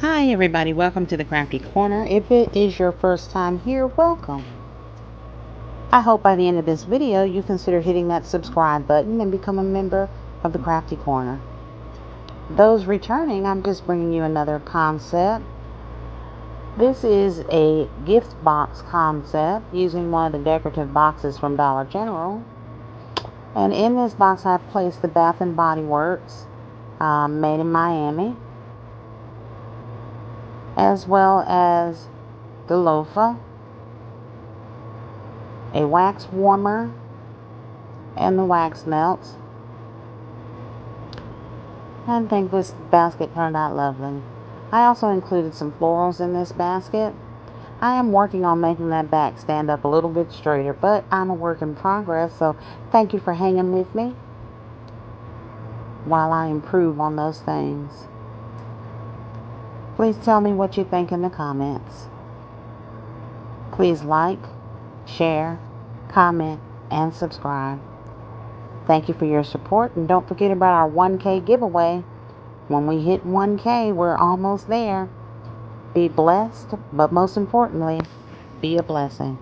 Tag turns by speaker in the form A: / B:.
A: Hi everybody, welcome to the Crafty Corner. If it is your first time here, welcome. I hope by the end of this video you consider hitting that subscribe button and become a member of the Crafty Corner. Those returning, I'm just bringing you another concept. This is a gift box concept using one of the decorative boxes from Dollar General. And in this box I've placed the Bath & Body Works made in Miami, as well as the loofah, a wax warmer, and the wax melts. I think this basket turned out lovely. I also included some florals in this basket. I am working on making that back stand up a little bit straighter, but I'm a work in progress, so thank you for hanging with me while I improve on those things. Please tell me what you think in the comments. Please like, share, comment, and subscribe. Thank you for your support, and don't forget about our 1K giveaway. When we hit 1K, we're almost there. Be blessed, but most importantly, be a blessing.